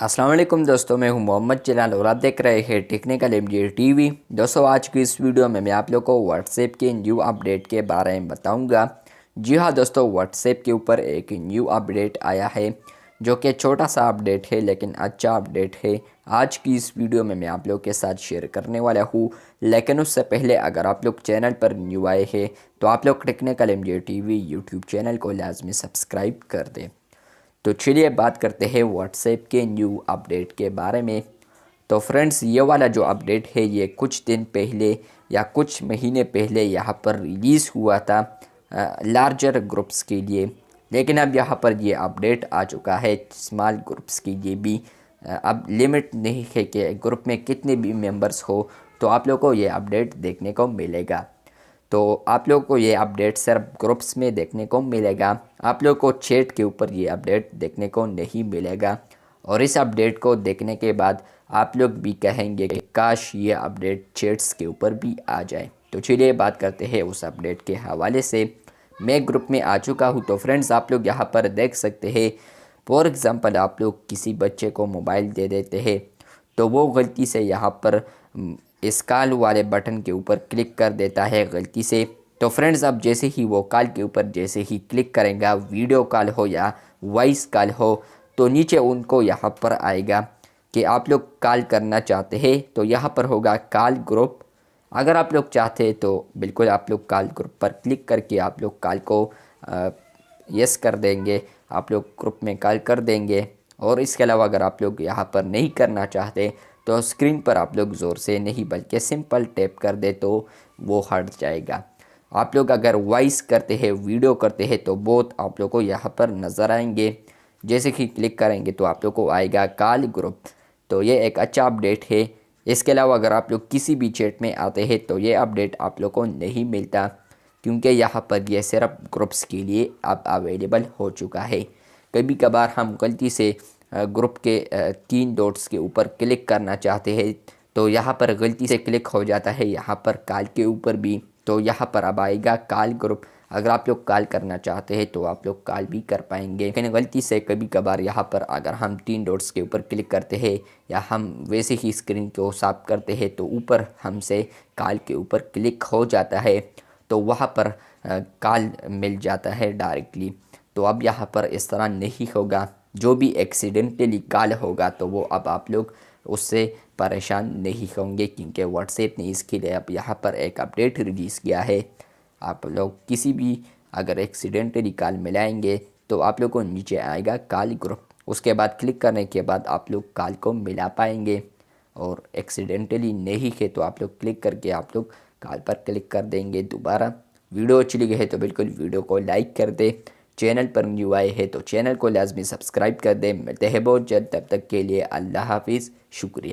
अस्सलाम वालेकुम दोस्तों, मैं हूं मोहम्मद जलाल और आप देख रहे हैं टेक्निकल एमजी टीवी। दोस्तों, आज की इस वीडियो में मैं आप लोग को व्हाट्सएप के न्यू अपडेट के बारे में बताऊंगा। जी हां दोस्तों, व्हाट्सएप के ऊपर एक न्यू अपडेट आया है जो कि छोटा सा अपडेट है लेकिन अच्छा अपडेट है। आज की इस वीडियो में मैं आप लोग के साथ शेयर करने वाला हूँ। लेकिन उससे पहले अगर आप लोग चैनल पर न्यू आए हैं तो आप लोग technical MG TV YouTube channel को लाजमी सब्सक्राइब कर दें। तो चलिए बात करते हैं व्हाट्सएप के न्यू अपडेट के बारे में। तो फ्रेंड्स, ये वाला जो अपडेट है ये कुछ दिन पहले या कुछ महीने पहले यहाँ पर रिलीज़ हुआ था लार्जर ग्रुप्स के लिए। लेकिन अब यहाँ पर ये अपडेट आ चुका है स्मॉल ग्रुप्स के लिए भी। अब लिमिट नहीं है कि ग्रुप में कितने भी मेंबर्स हो, तो आप लोगों को ये अपडेट देखने को मिलेगा। तो आप लोगों को ये अपडेट सिर्फ ग्रुप्स में देखने को मिलेगा। आप लोगों को चैट के ऊपर ये अपडेट देखने को नहीं मिलेगा। और इस अपडेट को देखने के बाद आप लोग भी कहेंगे कि काश ये अपडेट चैट्स के ऊपर भी आ जाए। तो चलिए बात करते हैं उस अपडेट के हवाले से। मैं ग्रुप में आ चुका हूँ। तो फ्रेंड्स, आप लोग यहाँ पर देख सकते हैं, फॉर एग्ज़ाम्पल आप लोग किसी बच्चे को मोबाइल दे देते हैं तो वो गलती से यहाँ पर इस कॉल वाले बटन के ऊपर क्लिक कर देता है गलती से। तो फ्रेंड्स, अब जैसे ही वो कॉल के ऊपर जैसे ही क्लिक करेगा, वीडियो कॉल हो या वॉइस कॉल हो, तो नीचे उनको यहाँ पर आएगा कि आप लोग कॉल करना चाहते हैं। तो यहाँ पर होगा कॉल ग्रुप। अगर आप लोग चाहते हैं तो बिल्कुल आप लोग कॉल ग्रुप पर क्लिक करके आप लोग कॉल को यस कर देंगे, आप लोग ग्रुप में कॉल कर देंगे। और इसके अलावा अगर आप लोग यहाँ पर नहीं करना चाहते तो स्क्रीन पर आप लोग ज़ोर से नहीं बल्कि सिंपल टैप कर दे तो वो हट जाएगा। आप लोग अगर वॉइस करते हैं, वीडियो करते हैं, तो बहुत आप लोग को यहाँ पर नज़र आएंगे। जैसे कि क्लिक करेंगे तो आप लोग को आएगा कॉल ग्रुप। तो ये एक अच्छा अपडेट है। इसके अलावा अगर आप लोग किसी भी चैट में आते हैं तो ये अपडेट आप लोग को नहीं मिलता, क्योंकि यहाँ पर ये सिर्फ ग्रुप्स के लिए अब अवेलेबल हो चुका है। कभी कभार हम गलती से ग्रुप के 3 डॉट्स के ऊपर क्लिक करना चाहते हैं तो यहाँ पर गलती से क्लिक हो जाता है यहाँ पर कॉल के ऊपर भी। तो यहाँ पर अब आएगा कॉल ग्रुप। अगर आप लोग कॉल करना चाहते हैं तो आप लोग कॉल भी कर पाएंगे। लेकिन गलती से कभी कभार यहाँ पर अगर हम 3 डॉट्स के ऊपर क्लिक करते हैं या हम वैसे ही स्क्रीन को साफ करते हैं तो ऊपर हमसे कॉल के ऊपर क्लिक हो जाता है, तो वहाँ पर कॉल मिल जाता है डायरेक्टली। तो अब यहाँ पर इस तरह नहीं होगा। जो भी एक्सीडेंटली कॉल होगा तो वो अब आप लोग उससे परेशान नहीं होंगे, क्योंकि व्हाट्सएप ने इसके लिए अब यहाँ पर एक अपडेट रिलीज़ किया है। आप लोग किसी भी अगर एक्सीडेंटली कॉल मिलाएंगे तो आप लोग को नीचे आएगा कॉल ग्रुप। उसके बाद क्लिक करने के बाद आप लोग कॉल को मिला पाएंगे। और एक्सीडेंटली नहीं है तो आप लोग क्लिक करके आप लोग कॉल पर क्लिक कर देंगे दोबारा। वीडियो अच्छी लगी है तो बिल्कुल वीडियो को लाइक कर दे। चैनल पर न्यू आए हैं तो चैनल को लाजमी सब्सक्राइब कर दें। मिलते हैं बहुत जल्द, तब तक के लिए अल्लाह हाफिज़, शुक्रिया।